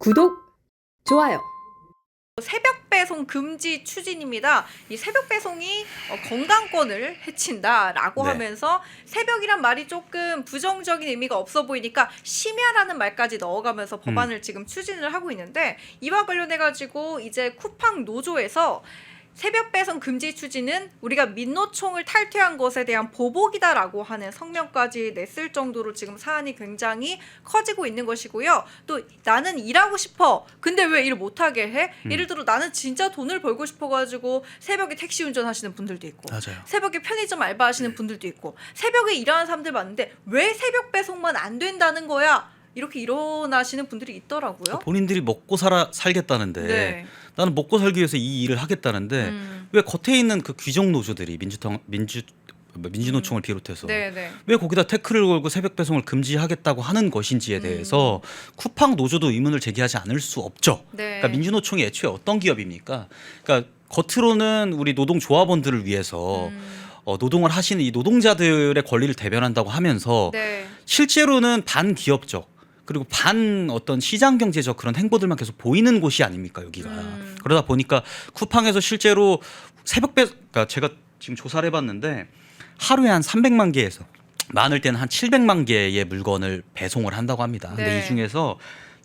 구독, 좋아요. 새벽 배송 금지 추진입니다. 이 새벽 배송이 건강권을 해친다라고 네. 하면서 새벽이란 말이 조금 부정적인 의미가 없어 보이니까 심야라는 말까지 넣어가면서 법안을 지금 추진을 하고 있는데, 이와 관련해 가지고 이제 쿠팡 노조에서 새벽 배송 금지 추진은 우리가 민노총을 탈퇴한 것에 대한 보복이다라고 하는 성명까지 냈을 정도로 지금 사안이 굉장히 커지고 있는 것이고요. 또 나는 일하고 싶어. 근데 왜 일 못하게 해? 예를 들어 나는 진짜 돈을 벌고 싶어가지고 새벽에 택시 운전하시는 분들도 있고, 맞아요. 새벽에 편의점 알바하시는 분들도 있고, 새벽에 일하는 사람들 많은데 왜 새벽 배송만 안 된다는 거야? 이렇게 일어나시는 분들이 있더라고요. 본인들이 먹고 살겠다는데 네. 나는 먹고 살기 위해서 이 일을 하겠다는데 왜 겉에 있는 그 귀족 노조들이 민주노총을 비롯해서 네. 왜 거기다 태클을 걸고 새벽 배송을 금지하겠다고 하는 것인지에 대해서 쿠팡 노조도 의문을 제기하지 않을 수 없죠. 네. 그러니까 민주노총이 애초에 어떤 기업입니까? 그러니까 겉으로는 우리 노동조합원들을 위해서 노동을 하시는 이 노동자들의 권리를 대변한다고 하면서 네. 실제로는 반기업적 그리고 반 어떤 시장 경제적 그런 행보들만 계속 보이는 곳이 아닙니까 여기가. 그러다 보니까 쿠팡에서 실제로 그러니까 제가 지금 조사를 해봤는데 하루에 한 300만 개에서 많을 때는 한 700만 개의 물건을 배송을 한다고 합니다. 근데 네. 이 중에서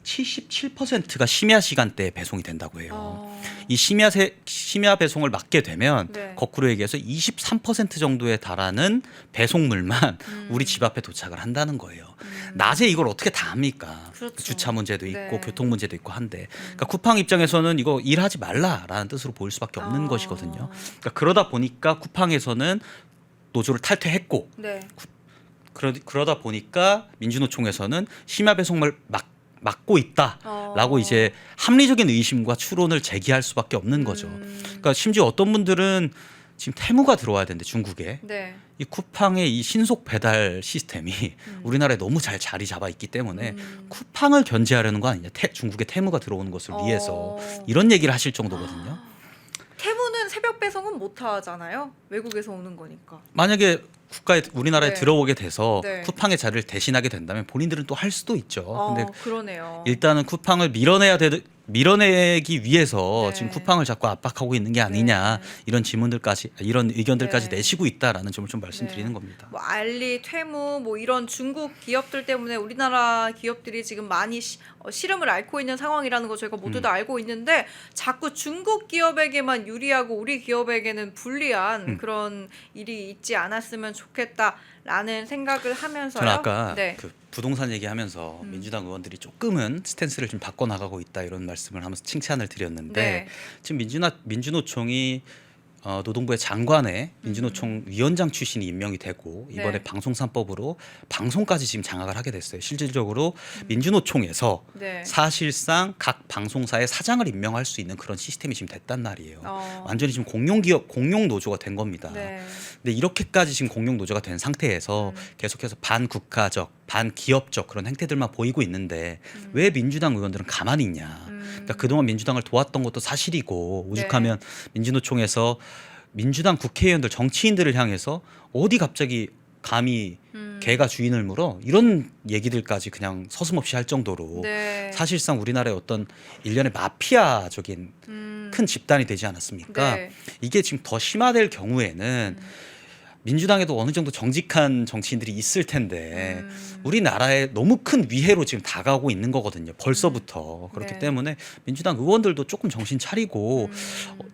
77%가 심야 시간대에 배송이 된다고 해요. 이 심야 배송을 막게 되면 네. 거꾸로 얘기해서 23% 정도에 달하는 배송물만 우리 집 앞에 도착을 한다는 거예요. 낮에 이걸 어떻게 다 합니까? 그렇죠. 주차 문제도 있고 네. 교통 문제도 있고 한데, 그러니까 쿠팡 입장에서는 이거 일하지 말라라는 뜻으로 보일 수밖에 없는 것이거든요. 그러니까 그러다 보니까 쿠팡에서는 노조를 탈퇴했고, 네. 그러다 보니까 민주노총에서는 심야 배송을 막고 있다라고 이제 합리적인 의심과 추론을 제기할 수밖에 없는 거죠. 그러니까 심지어 어떤 분들은 지금 테무가 들어와야 되는데 중국에 네. 이 쿠팡의 이 신속 배달 시스템이 우리나라에 너무 잘 자리 잡아 있기 때문에 쿠팡을 견제하려는 거 아니냐, 중국의 테무가 들어오는 것을 위해서 이런 얘기를 하실 정도거든요. 테무는 새벽 배송은 못 하잖아요. 외국에서 오는 거니까. 만약에 우리나라에 네. 들어오게 돼서 네. 쿠팡의 자리를 대신하게 된다면 본인들은 또 할 수도 있죠. 근데 그러네요. 일단은 쿠팡을 밀어내기 위해서 네. 지금 쿠팡을 자꾸 압박하고 있는 게 아니냐, 이런 이런 의견들까지 네. 내시고 있다라는 점을 좀 말씀드리는 네. 겁니다. 뭐 알리, 퇴무 뭐 이런 중국 기업들 때문에 우리나라 기업들이 지금 많이 시름을 앓고 있는 상황이라는 거 저희가 모두 다 알고 있는데, 자꾸 중국 기업에게만 유리하고 우리 기업에게는 불리한 그런 일이 있지 않았으면 좋겠다라는 생각을 하면서요. 저는 아까 네. 그 부동산 얘기하면서 민주당 의원들이 조금은 스탠스를 좀 바꿔 나가고 있다 이런 말씀을 하면서 칭찬을 드렸는데, 네. 지금 민주노총이 노동부의 장관에 민주노총 위원장 출신이 임명이 되고 이번에 네. 방송3법으로 방송까지 지금 장악을 하게 됐어요. 실질적으로 민주노총에서 네. 사실상 각 방송사의 사장을 임명할 수 있는 그런 시스템이 지금 됐단 말이에요. 완전히 지금 공용 노조가 된 겁니다. 네. 근데 이렇게까지 지금 공용 노조가 된 상태에서 계속해서 반국가적, 반기업적 그런 행태들만 보이고 있는데 왜 민주당 의원들은 가만히 있냐? 그러니까 그동안 민주당을 도왔던 것도 사실이고, 오죽하면 민주노총에서 민주당 국회의원들, 정치인들을 향해서 어디 갑자기 감히 개가 주인을 물어, 이런 얘기들까지 그냥 서슴없이 할 정도로 네. 사실상 우리나라의 어떤 일련의 마피아적인 큰 집단이 되지 않았습니까? 네. 이게 지금 더 심화될 경우에는 민주당에도 어느 정도 정직한 정치인들이 있을 텐데 우리나라에 너무 큰 위해로 지금 다가오고 있는 거거든요. 벌써부터. 그렇기 네. 때문에 민주당 의원들도 조금 정신 차리고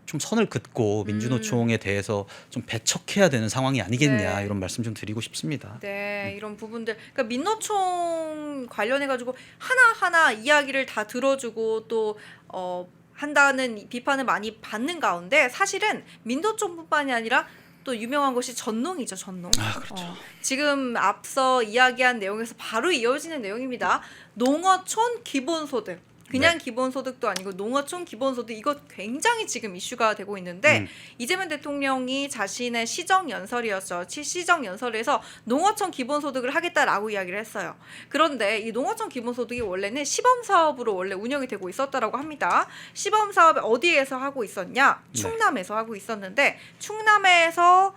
좀 선을 긋고 민주노총에 대해서 좀 배척해야 되는 상황이 아니겠냐, 네. 이런 말씀 좀 드리고 싶습니다. 네, 이런 부분들. 그러니까 민노총 관련해 가지고 하나하나 이야기를 다 들어주고 또 한다는 비판을 많이 받는 가운데, 사실은 민노총뿐만이 아니라 또 유명한 것이 전농이죠, 전농. 그렇죠. 지금 앞서 이야기한 내용에서 바로 이어지는 내용입니다. 농어촌 기본소득. 그냥 기본소득도 아니고 농어촌 기본소득, 이거 굉장히 지금 이슈가 되고 있는데 이재명 대통령이 자신의 시정연설이었죠. 시정연설에서 농어촌 기본소득을 하겠다라고 이야기를 했어요. 그런데 이 농어촌 기본소득이 원래는 시범사업으로 원래 운영이 되고 있었다라고 합니다. 시범사업을 어디에서 하고 있었냐? 충남에서 하고 있었는데, 충남에서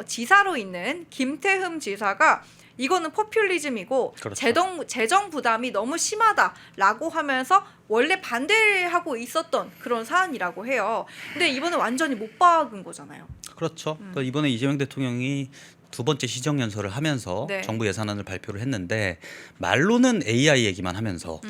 지사로 있는 김태흠 지사가 이거는 포퓰리즘이고 그렇죠. 재정 부담이 너무 심하다라고 하면서 원래 반대하고 있었던 그런 사안이라고 해요. 근데 이번에 완전히 못 박은 거잖아요. 그렇죠. 그러니까 이번에 이재명 대통령이 두 번째 시정연설을 하면서 네. 정부 예산안을 발표를 했는데 말로는 AI 얘기만 하면서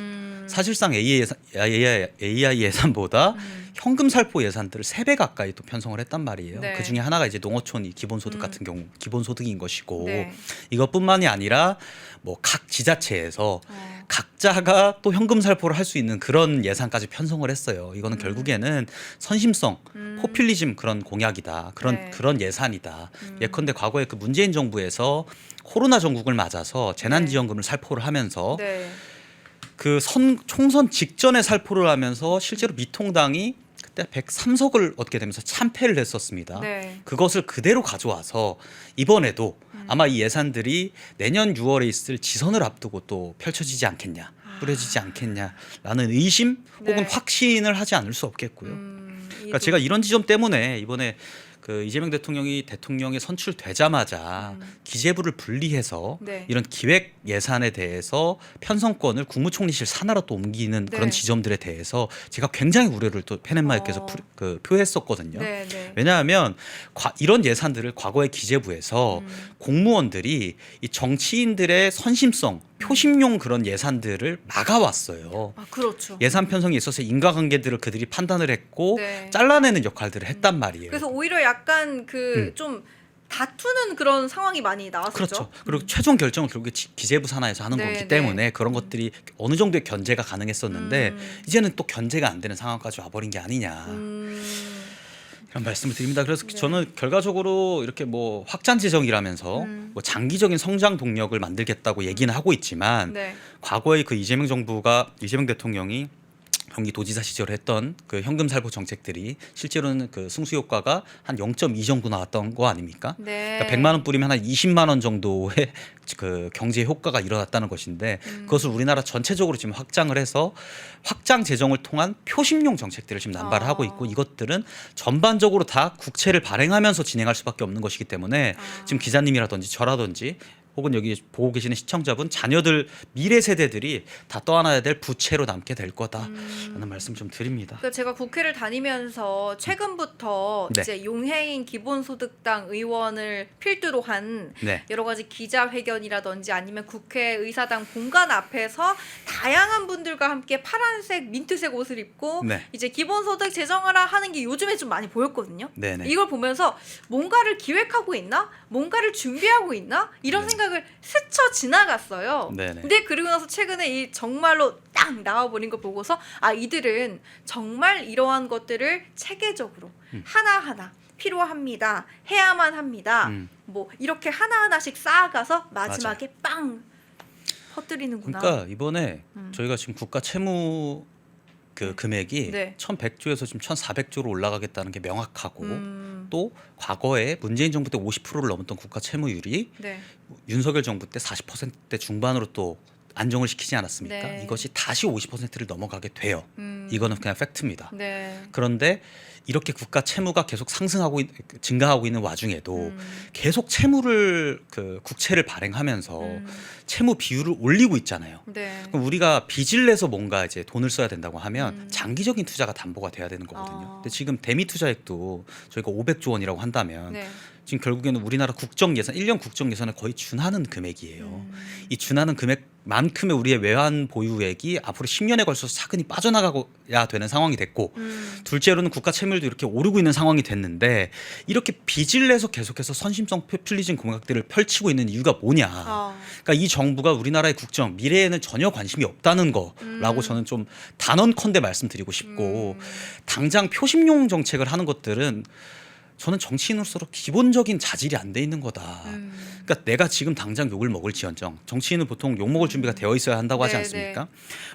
사실상 AI 예산보다 현금 살포 예산들을 3배 가까이 또 편성을 했단 말이에요. 네. 그 중에 하나가 이제 농어촌 기본소득 같은 경우 기본소득인 것이고 네. 이것뿐만이 아니라 뭐 각 지자체에서 어. 각자가 또 현금 살포를 할 수 있는 그런 예산까지 편성을 했어요. 이거는 결국에는 선심성, 포퓰리즘 그런 공약이다. 네. 그런 예산이다. 예컨대 과거에 그 문재인 정부에서 코로나 전국을 맞아서 재난지원금을 살포를 하면서 네. 그 총선 직전에 살포를 하면서 실제로 미통당이 그때 103석을 얻게 되면서 참패를 했었습니다. 네. 그것을 그대로 가져와서 이번에도 아마 이 예산들이 내년 6월에 있을 지선을 앞두고 또 펼쳐지지 않겠냐, 뿌려지지 않겠냐라는 의심 혹은 네. 확신을 하지 않을 수 없겠고요. 그러니까 제가 이런 지점 때문에 이번에 그 이재명 대통령이 대통령에 선출되자마자 기재부를 분리해서 네. 이런 기획 예산에 대해서 편성권을 국무총리실 산하로 또 옮기는 네. 그런 지점들에 대해서 제가 굉장히 우려를 또 펜앤마이크에서 표했었거든요. 네, 네. 왜냐하면 이런 예산들을 과거의 기재부에서 공무원들이 이 정치인들의 선심성, 표심용 그런 예산들을 막아왔어요. 아, 그렇죠. 예산 편성에 있어서 인과관계들을 그들이 판단을 했고 네. 잘라내는 역할들을 했단 말이에요. 그래서 오히려 약간 그 좀 다투는 그런 상황이 많이 나왔었죠. 그렇죠. 그리고 최종 결정을 결국에 기재부 산하에서 하는 네, 거기 네. 때문에 그런 것들이 어느 정도의 견제가 가능했었는데 이제는 또 견제가 안 되는 상황까지 와버린 게 아니냐. 이런 말씀을 드립니다. 그래서 네. 저는 결과적으로 이렇게 뭐 확장 재정이라면서 뭐 장기적인 성장 동력을 만들겠다고 얘기는 하고 있지만 네. 과거에 그 이재명 대통령이 경기도지사 시절에 했던 그 현금 살포 정책들이 실제로는 그 승수 효과가 한 0.2 정도 나왔던 거 아닙니까? 네. 그러니까 100만 원 뿌리면 한 20만 원 정도의 그 경제 효과가 일어났다는 것인데 그것을 우리나라 전체적으로 지금 확장을 해서 확장 재정을 통한 표심용 정책들을 지금 남발을 하고 있고 이것들은 전반적으로 다 국채를 발행하면서 진행할 수밖에 없는 것이기 때문에 지금 기자님이라든지 저라든지 혹은 여기 보고 계시는 시청자분 자녀들 미래 세대들이 다 떠안아야 될 부채로 남게 될 거다라는 말씀 좀 드립니다. 그러니까 제가 국회를 다니면서 최근부터 네. 이제 용해인 기본소득당 의원을 필두로 한 네. 여러 가지 기자회견이라든지 아니면 국회의사당 본관 앞에서 다양한 분들과 함께 파란색, 민트색 옷을 입고 네. 이제 기본소득 제정하라 하는 게 요즘에 좀 많이 보였거든요. 네네. 이걸 보면서 뭔가를 기획하고 있나? 뭔가를 준비하고 있나? 이런 네. 생각을 스쳐 지나갔어요. 네네. 근데 그리고 나서 최근에 이 정말로 딱 나와버린 거 보고서 아, 이들은 정말 이러한 것들을 체계적으로 하나하나 필요합니다. 해야만 합니다. 뭐 이렇게 하나하나씩 쌓아가서 마지막에 빵 퍼뜨리는구나. 그러니까 이번에 저희가 지금 국가 채무 그 금액이 네. 1,100조에서 지금 1,400조로 올라가겠다는 게 명확하고 또 과거에 문재인 정부 때 50%를 넘었던 국가 채무율이 네. 윤석열 정부 때 40%대 중반으로 또 안정을 시키지 않았습니까? 네. 이것이 다시 50%를 넘어가게 돼요. 이거는 그냥 팩트입니다. 네. 그런데 이렇게 국가 채무가 계속 증가하고 있는 와중에도 계속 채무를 그 국채를 발행하면서 채무 비율을 올리고 있잖아요. 네. 그럼 우리가 빚을 내서 뭔가 이제 돈을 써야 된다고 하면 장기적인 투자가 담보가 돼야 되는 거거든요. 근데 지금 대미 투자액도 저희가 500조 원이라고 한다면 네. 지금 결국에는 우리나라 국정 예산 1년 국정 예산에 거의 준하는 금액이에요. 이 준하는 금액만큼의 우리의 외환 보유액이 앞으로 10년에 걸쳐서 차근히 빠져나가야 되는 상황이 됐고 둘째로는 국가 채무율도 이렇게 오르고 있는 상황이 됐는데 이렇게 빚을 내서 계속해서 선심성 포퓰리즘 공약들을 펼치고 있는 이유가 뭐냐. 그러니까 이 정부가 우리나라의 국정 미래에는 전혀 관심이 없다는 거라고 저는 좀 단언컨대 말씀드리고 싶고 당장 표심용 정책을 하는 것들은 저는 정치인으로서 기본적인 자질이 안 돼 있는 거다. 그러니까 내가 지금 당장 욕을 먹을지언정 정치인은 보통 욕 먹을 준비가 되어 있어야 한다고 하지 네, 않습니까?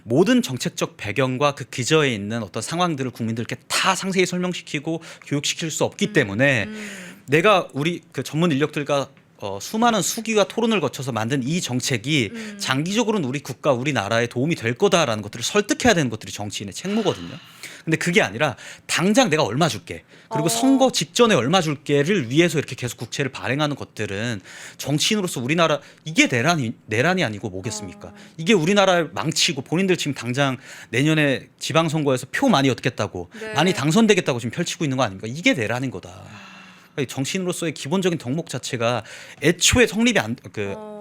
모든 정책적 배경과 그 기저에 있는 어떤 상황들을 국민들께 다 상세히 설명시키고 교육시킬 수 없기 때문에 내가 우리 그 전문 인력들과 수많은 수기와 토론을 거쳐서 만든 이 정책이 장기적으로는 우리 국가, 우리나라에 도움이 될 거다라는 것들을 설득해야 되는 것들이 정치인의 책무거든요. 근데 그게 아니라 당장 내가 얼마 줄게, 그리고 선거 직전에 얼마 줄게를 위해서 이렇게 계속 국채를 발행하는 것들은 정치인으로서 우리나라 이게 내란이 아니고 뭐겠습니까? 이게 우리나라를 망치고 본인들 지금 당장 내년에 지방선거에서 표 많이 얻겠다고 네. 많이 당선되겠다고 지금 펼치고 있는 거 아닙니까? 이게 내란인 거다. 정치인으로서의 기본적인 덕목 자체가 애초에 성립이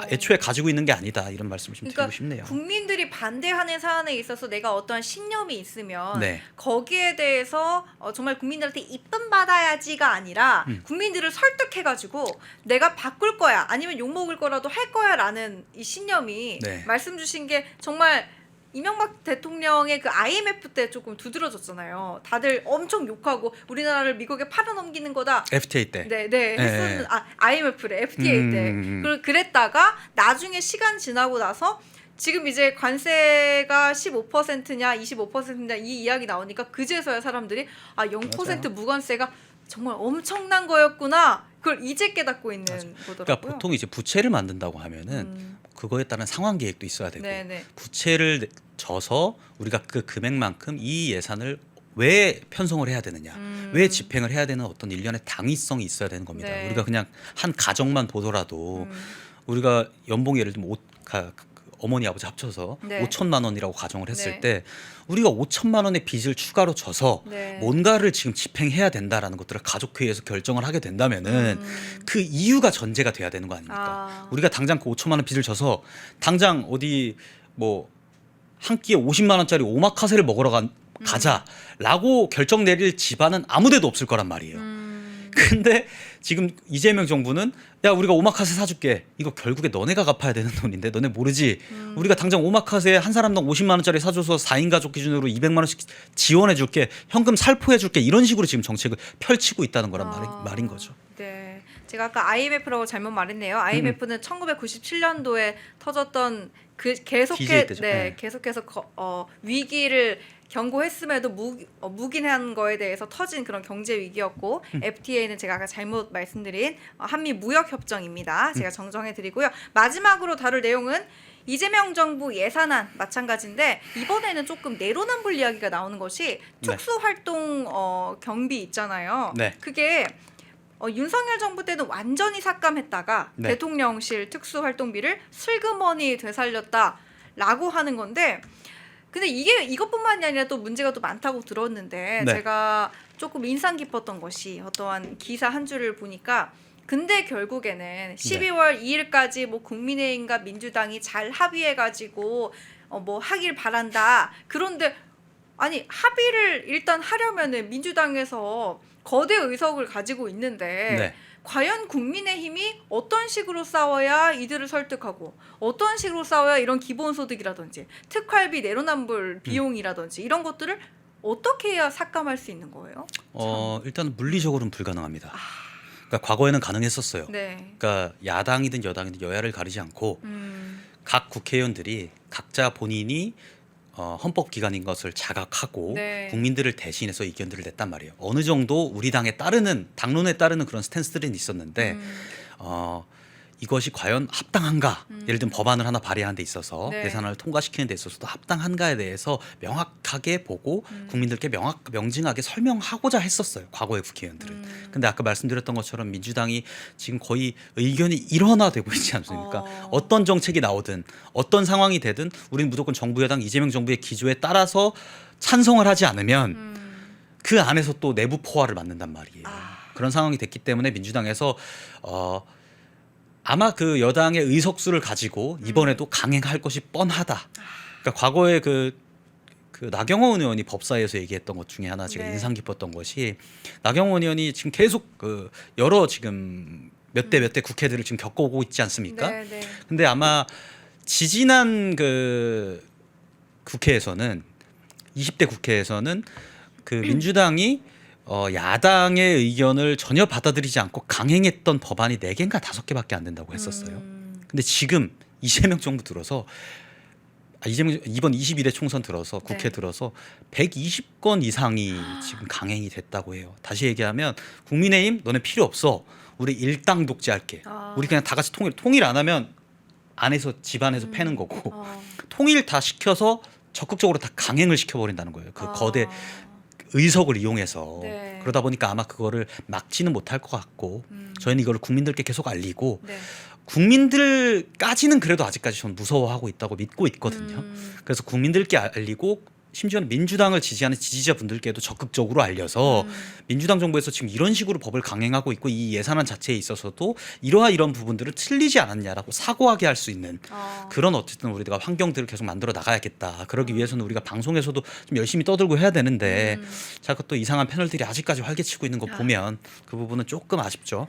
애초에 가지고 있는 게 아니다, 이런 말씀을 좀 그러니까 드리고 싶네요. 국민들이 반대하는 사안에 있어서 내가 어떠한 신념이 있으면 네. 거기에 대해서 정말 국민들한테 이쁨 받아야지가 아니라 국민들을 설득해가지고 내가 바꿀 거야, 아니면 욕먹을 거라도 할 거야라는 이 신념이 네. 말씀 주신 게 정말 이명박 대통령의 그 IMF 때 조금 두드러졌잖아요. 다들 엄청 욕하고 우리나라를 미국에 팔아넘기는 거다. FTA 때. 네, 했었는 IMF래, FTA 때. 그랬다가 나중에 시간 지나고 나서 지금 이제 관세가 15%냐 25%냐 이 이야기 나오니까 그제서야 사람들이 0% 맞아요. 무관세가 정말 엄청난 거였구나. 그걸 이제 깨닫고 있는 거더라고요. 그러니까 보통 이제 부채를 만든다고 하면은 그거에 따른 상환 계획도 있어야 되고, 네네. 부채를 져서 우리가 그 금액만큼 이 예산을 왜 편성을 해야 되느냐, 왜 집행을 해야 되는 어떤 일련의 당위성이 있어야 되는 겁니다. 네. 우리가 그냥 한 가정만 보더라도 우리가 연봉 예를 들면 어머니 아버지 합쳐서 네. 5천만 원이라고 가정을 했을 네. 때 우리가 5천만 원의 빚을 추가로 져서 네. 뭔가를 지금 집행해야 된다라는 것들을 가족회의에서 결정을 하게 된다면은 그 이유가 전제가 돼야 되는 거 아닙니까? 우리가 당장 그 5천만 원 빚을 져서 당장 어디 뭐 한 끼에 50만 원짜리 오마카세를 먹으러 가자라고 결정 내릴 집안은 아무데도 없을 거란 말이에요. 근데 지금 이재명 정부는 야, 우리가 오마카세 사줄게. 이거 결국에 너네가 갚아야 되는 돈인데 너네 모르지. 우리가 당장 오마카세 한 사람당 50만 원짜리 사줘서 4인 가족 기준으로 200만 원씩 지원해 줄게. 현금 살포해 줄게. 이런 식으로 지금 정책을 펼치고 있다는 거란 말인 거죠. 네, 제가 아까 IMF라고 잘못 말했네요. IMF는 1997년도에 터졌던 그 DJ 때죠. 계속해서 위기를 경고했음에도 묵인한 거에 대해서 터진 그런 경제 위기였고, FTA는 제가 아까 잘못 말씀드린 한미 무역 협정입니다. 제가 정정해 드리고요. 마지막으로 다룰 내용은 이재명 정부 예산안 마찬가지인데, 이번에는 조금 내로남불 이야기가 나오는 것이 특수활동 경비 있잖아요. 네. 그게 윤석열 정부 때는 완전히 삭감했다가 네. 대통령실 특수활동비를 슬그머니 되살렸다라고 하는 건데, 근데 이게 이것뿐만이 아니라 또 문제가 또 많다고 들었는데, 네. 제가 조금 인상 깊었던 것이 어떠한 기사 한 줄을 보니까, 근데 결국에는 12월 2일까지 뭐 국민의힘과 민주당이 잘 합의해가지고 뭐 하길 바란다. 그런데 아니, 합의를 일단 하려면은 민주당에서 거대 의석을 가지고 있는데 네. 과연 국민의힘이 어떤 식으로 싸워야 이들을 설득하고, 어떤 식으로 싸워야 이런 기본소득이라든지 특활비 내로남불 비용이라든지 이런 것들을 어떻게 해야 삭감할 수 있는 거예요? 일단 물리적으로는 불가능합니다. 그러니까 과거에는 가능했었어요. 네. 그러니까 야당이든 여당이든 여야를 가리지 않고 각 국회의원들이 각자 본인이 헌법기관인 것을 자각하고 네. 국민들을 대신해서 의견들을 냈단 말이에요. 어느 정도 우리 당에 따르는, 당론에 따르는 그런 스탠스들은 있었는데 이것이 과연 합당한가? 예를 들면 법안을 하나 발의하는 데 있어서 네. 예산안을 통과시키는 데 있어서도 합당한가에 대해서 명확하게 보고 국민들께 명징하게 설명하고자 했었어요, 과거의 국회의원들은. 근데 아까 말씀드렸던 것처럼 민주당이 지금 거의 의견이 일원화되고 있지 않습니까? 어떤 정책이 나오든 어떤 상황이 되든 우리는 무조건 정부 여당 이재명 정부의 기조에 따라서 찬성을 하지 않으면 그 안에서 또 내부 포화를 맞는단 말이에요. 그런 상황이 됐기 때문에 민주당에서 아마 그 여당의 의석수를 가지고 이번에도 강행할 것이 뻔하다. 그러니까 과거에 그 나경원 의원이 법사위에서 얘기했던 것 중에 하나 제가 네. 인상 깊었던 것이, 나경원 의원이 지금 계속 그 여러 지금 몇 대 국회들을 지금 겪어오고 있지 않습니까? 네, 네. 근데 아마 지지난 그 국회에서는 20대 국회에서는 그 민주당이 야당의 의견을 전혀 받아들이지 않고 강행했던 법안이 4개인가 5개밖에 안 된다고 했었어요. 근데 지금 이재명 정부 들어서 이번 21대 총선 들어서 국회 네. 들어서 120건 이상이 지금 강행이 됐다고 해요. 다시 얘기하면 국민의힘 너네 필요 없어. 우리 일당 독재할게. 우리 그냥 다 같이 통일 안 하면 안에서 집안에서 패는 거고 통일 다 시켜서 적극적으로 다 강행을 시켜버린다는 거예요. 그 거대 의석을 이용해서. 네. 그러다 보니까 아마 그거를 막지는 못할 것 같고 저희는 이걸 국민들께 계속 알리고 네. 국민들까지는 그래도 아직까지 저는 무서워하고 있다고 믿고 있거든요. 그래서 국민들께 알리고 심지어는 민주당을 지지하는 지지자분들께도 적극적으로 알려서 민주당 정부에서 지금 이런 식으로 법을 강행하고 있고 이 예산안 자체에 있어서도 이런 부분들은 틀리지 않았냐라고 사고하게 할 수 있는 그런 어쨌든 우리가 환경들을 계속 만들어 나가야겠다. 그러기 위해서는 우리가 방송에서도 좀 열심히 떠들고 해야 되는데 자꾸 또 이상한 패널들이 아직까지 활개치고 있는 거 보면 그 부분은 조금 아쉽죠.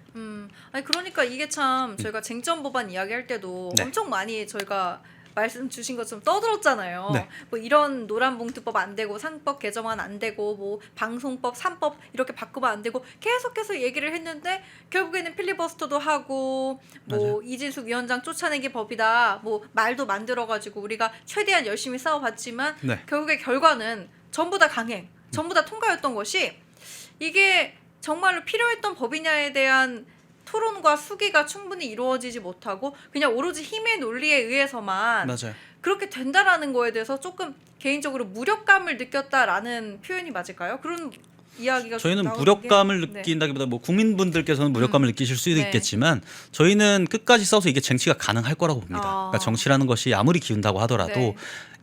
아니 그러니까 이게 참 저희가 쟁점 법안 이야기할 때도 네. 엄청 많이 저희가 말씀 주신 것처럼 떠들었잖아요. 네. 뭐 이런 노란봉투법 안 되고 상법 개정안 안 되고 뭐 방송법 3법 이렇게 바꾸면 안 되고 계속해서 얘기를 했는데 결국에는 필리버스터도 하고 뭐 맞아요. 이진숙 위원장 쫓아내기 법이다 뭐 말도 만들어가지고 우리가 최대한 열심히 싸워봤지만 네. 결국에 결과는 전부 다 강행, 전부 다 통과였던 것이 이게 정말로 필요했던 법이냐에 대한 토론과 수기가 충분히 이루어지지 못하고 그냥 오로지 힘의 논리에 의해서만 맞아요. 그렇게 된다라는 거에 대해서 조금 개인적으로 무력감을 느꼈다라는 표현이 맞을까요? 그런 이야기가 저희는 나오는 무력감을 게, 느낀다기보다 뭐 국민분들께서는 무력감을 느끼실 수도 네. 있겠지만 저희는 끝까지 써서 이게 정치가 가능할 거라고 봅니다. 그러니까 정치라는 것이 아무리 기운다고 하더라도 네.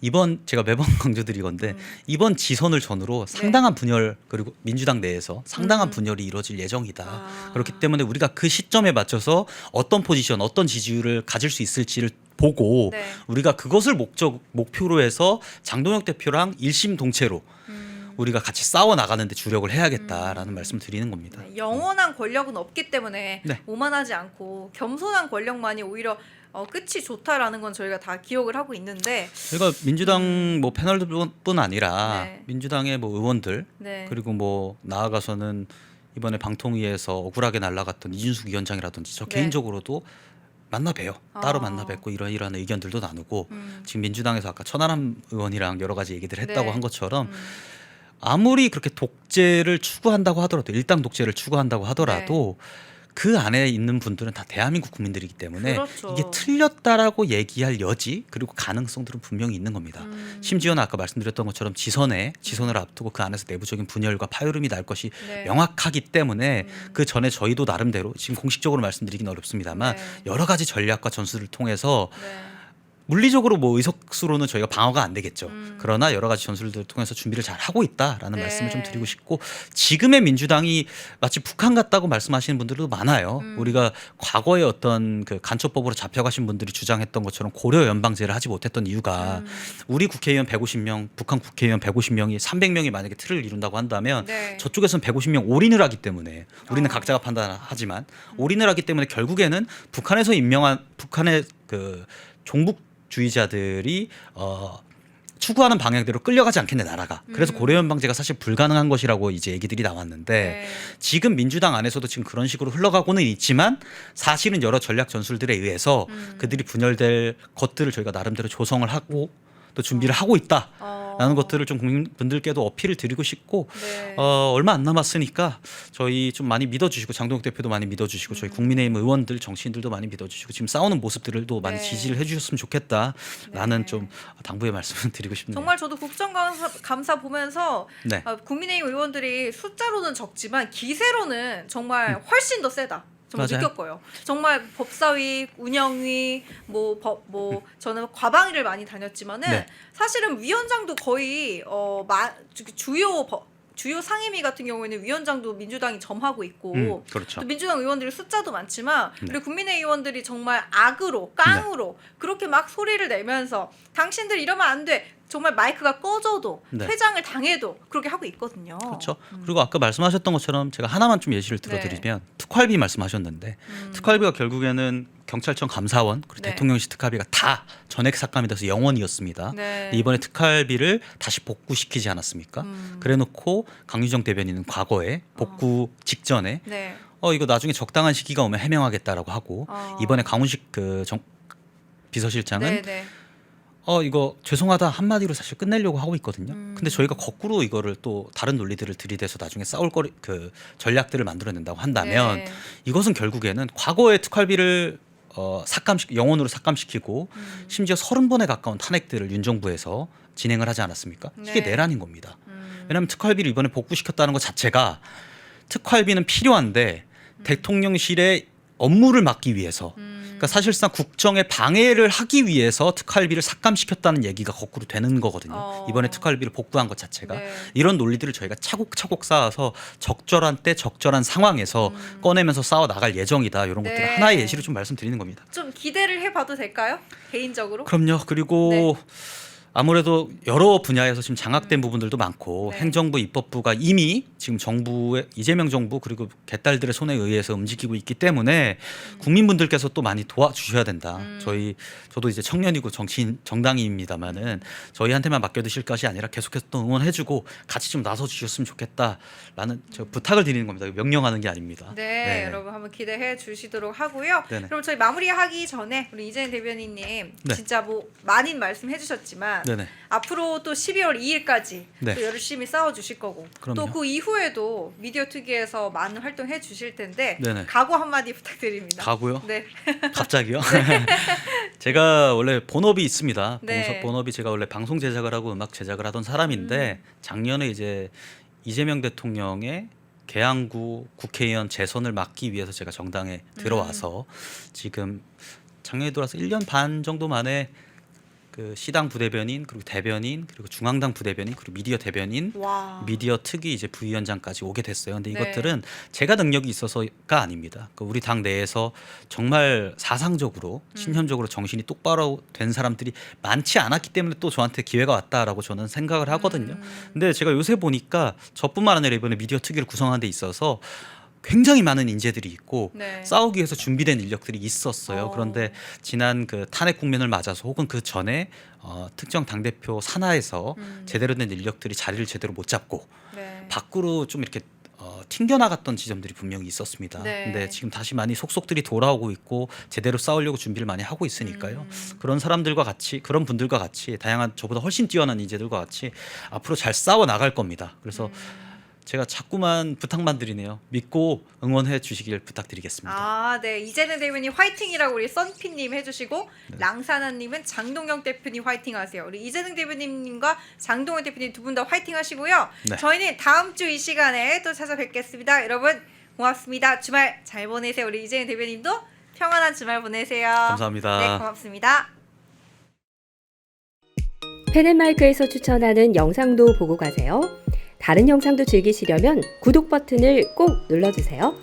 이번 제가 매번 강조드리건데 이번 지선을 전후로 상당한 분열 그리고 민주당 내에서 상당한 분열이 이루어질 예정이다. 그렇기 때문에 우리가 그 시점에 맞춰서 어떤 포지션, 어떤 지지율을 가질 수 있을지를 보고 네. 우리가 그것을 목표로 해서 장동혁 대표랑 일심동체로 우리가 같이 싸워 나가는데 주력을 해야겠다라는 말씀을 드리는 겁니다. 네, 영원한 권력은 없기 때문에 네. 오만하지 않고 겸손한 권력만이 오히려 끝이 좋다라는 건 저희가 다 기억을 하고 있는데 저희가 민주당 뭐 패널뿐 아니라 네. 민주당의 뭐 의원들 네. 그리고 뭐 나아가서는 이번에 방통위에서 억울하게 날아갔던 이준숙 위원장이라든지 저 네. 개인적으로도 만나 봬요. 따로 만나 뵙고 이러이러한 의견들도 나누고 지금 민주당에서 아까 천하람 의원이랑 여러 가지 얘기들 했다고 네. 한 것처럼 아무리 그렇게 독재를 추구한다고 하더라도 일당 독재를 추구한다고 하더라도 그 안에 있는 분들은 다 대한민국 국민들이기 때문에 그렇죠. 이게 틀렸다라고 얘기할 여지 그리고 가능성들은 분명히 있는 겁니다. 심지어는 아까 말씀드렸던 것처럼 지선을 앞두고 그 안에서 내부적인 분열과 파열음이 날 것이 네. 명확하기 때문에 그 전에 저희도 나름대로 지금 공식적으로 말씀드리긴 어렵습니다만 네. 여러 가지 전략과 전술을 통해서 네. 물리적으로 뭐 의석수로는 저희가 방어가 안 되겠죠. 그러나 여러 가지 전술들을 통해서 준비를 잘 하고 있다라는 네. 말씀을 좀 드리고 싶고 지금의 민주당이 마치 북한 같다고 말씀하시는 분들도 많아요. 우리가 과거에 어떤 그 간첩법으로 잡혀가신 분들이 주장했던 것처럼 고려 연방제를 하지 못했던 이유가 우리 국회의원 150명, 북한 국회의원 150명이 300명이 만약에 틀을 이룬다고 한다면 네. 저쪽에서는 150명 올인을 하기 때문에 우리는 각자가 판단하지만 올인을 하기 때문에 결국에는 북한에서 임명한 북한의 그 종북주의자들이 추구하는 방향대로 끌려가지 않겠네 나라가. 그래서 고려연방제가 사실 불가능한 것이라고 이제 얘기들이 나왔는데 네. 지금 민주당 안에서도 지금 그런 식으로 흘러가고는 있지만 사실은 여러 전략 전술들에 의해서 그들이 분열될 것들을 저희가 나름대로 조성을 하고 또 준비를 하고 있다라는 것들을 좀 국민분들께도 어필을 드리고 싶고 네. 얼마 안 남았으니까 저희 좀 많이 믿어주시고 장동혁 대표도 많이 믿어주시고 저희 국민의힘 의원들 정치인들도 많이 믿어주시고 지금 싸우는 모습들도 많이 네. 지지를 해주셨으면 좋겠다라는 네. 좀 당부의 말씀을 드리고 싶네요. 정말 저도 국정감사 보면서 네. 국민의힘 의원들이 숫자로는 적지만 기세로는 정말 훨씬 더 세다. 정말 맞아요. 느꼈고요. 정말 법사위, 운영위, 저는 과방위를 많이 다녔지만은 네. 사실은 위원장도 거의 주요 상임위 같은 경우에는 위원장도 민주당이 점하고 있고 그렇죠. 또 민주당 의원들이 숫자도 많지만 네. 우리 국민의 의원들이 정말 악으로 깡으로 그렇게 막 소리를 내면서 당신들 이러면 안 돼. 정말 마이크가 꺼져도 네. 퇴장을 당해도 그렇게 하고 있거든요. 그렇죠. 그리고 아까 말씀하셨던 것처럼 제가 하나만 좀 예시를 들어드리면 특활비 말씀하셨는데 특활비가 결국에는 경찰청 감사원 그리고 네. 대통령실 특활비가 다 전액 삭감이 돼서 영원이었습니다. 네. 근데 이번에 특활비를 다시 복구시키지 않았습니까? 그래놓고 강유정 대변인은 과거에 복구 직전에 네. 이거 나중에 적당한 시기가 오면 해명하겠다라고 하고 이번에 강훈식 그 비서실장은 네. 이거 죄송하다 한마디로 사실 끝내려고 하고 있거든요. 근데 저희가 거꾸로 이거를 또 다른 논리들을 들이대서 나중에 싸울 거리 그 전략들을 만들어낸다고 한다면 네. 이것은 결국에는 과거의 특활비를 영원으로 삭감시키고 심지어 30번에 가까운 탄핵들을 윤 정부에서 진행을 하지 않았습니까? 이게 네. 내란인 겁니다. 왜냐하면 특활비를 이번에 복구시켰다는 것 자체가 특활비는 필요한데 대통령실의 업무를 막기 위해서 그러니까 사실상 국정에 방해를 하기 위해서 특활비를 삭감시켰다는 얘기가 거꾸로 되는 거거든요. 이번에 특활비를 복구한 것 자체가 네. 이런 논리들을 저희가 차곡차곡 쌓아서 적절한 때 적절한 상황에서 꺼내면서 싸워 나갈 예정이다. 이런 네. 것들을 하나의 예시로 좀 말씀드리는 겁니다. 좀 기대를 해봐도 될까요? 개인적으로? 그럼요. 그리고 아무래도 여러 분야에서 지금 장악된 부분들도 많고 네. 행정부 입법부가 이미 지금 정부의 이재명 정부 그리고 개딸들의 손에 의해서 움직이고 있기 때문에 국민분들께서 또 많이 도와주셔야 된다. 저도 이제 청년이고 정당인입니다만은 저희한테만 맡겨두실 것이 아니라 계속해서 또 응원해주고 같이 좀 나서 주셨으면 좋겠다라는 저 부탁을 드리는 겁니다. 명령하는 게 아닙니다. 네, 여러분 한번 기대해 주시도록 하고요. 네네. 그럼 저희 마무리하기 전에 우리 이재인 대변인님 네. 진짜 뭐 많은 말씀해 주셨지만 네네. 앞으로 또 12월 2일까지 네. 또 열심히 싸워 주실 거고 그럼요. 또 그 이후에도 미디어 특위에서 많은 활동해 주실 텐데 네네. 각오 한마디 부탁드립니다. 가고요. 네. 갑자기요? 제가 원래 본업이 있습니다. 네. 본업이 제가 원래 방송 제작을 하고 음악 제작을 하던 사람인데 작년에 이제 이재명 대통령의 계양구 국회의원 재선을 막기 위해서 제가 정당에 들어와서 지금 작년에 들어와서 1년 반 정도 만에 그 시당 부대변인 그리고 대변인 그리고 중앙당 부대변인 그리고 미디어 대변인 와. 미디어 특위 이제 부위원장까지 오게 됐어요. 근데 네. 이것들은 제가 능력이 있어서가 아닙니다. 그 우리 당 내에서 정말 사상적으로 신념적으로 정신이 똑바로 된 사람들이 많지 않았기 때문에 또 저한테 기회가 왔다라고 저는 생각을 하거든요. 근데 제가 요새 보니까 저뿐만 아니라 이번에 미디어 특위를 구성하는 데 있어서 굉장히 많은 인재들이 있고 네. 싸우기 위해서 준비된 인력들이 있었어요. 그런데 지난 그 탄핵 국면을 맞아서 혹은 그 전에 특정 당대표 산하에서 제대로 된 인력들이 자리를 제대로 못 잡고 네. 밖으로 좀 이렇게 튕겨나갔던 지점들이 분명히 있었습니다. 네. 근데 지금 다시 많이 속속들이 돌아오고 있고 제대로 싸우려고 준비를 많이 하고 있으니까요. 그런 사람들과 같이 그런 분들과 같이 다양한 저보다 훨씬 뛰어난 인재들과 같이 앞으로 잘 싸워 나갈 겁니다. 그래서 제가 자꾸만 부탁만 드리네요. 믿고 응원해 주시길 부탁드리겠습니다. 아, 네. 이재는 대변인 화이팅이라고 우리 썬피님 해주시고 랑사나님은 장동영 대표님 화이팅하세요. 우리 이재능 대변인님과 장동영 대표님 두 분 다 화이팅하시고요. 네. 저희는 다음 주 이 시간에 또 찾아뵙겠습니다. 여러분 고맙습니다. 주말 잘 보내세요. 우리 이재능 대변인도 평안한 주말 보내세요. 감사합니다. 네, 고맙습니다. 펜앤마이크에서 추천하는 영상도 보고 가세요. 다른 영상도 즐기시려면 구독 버튼을 꼭 눌러주세요.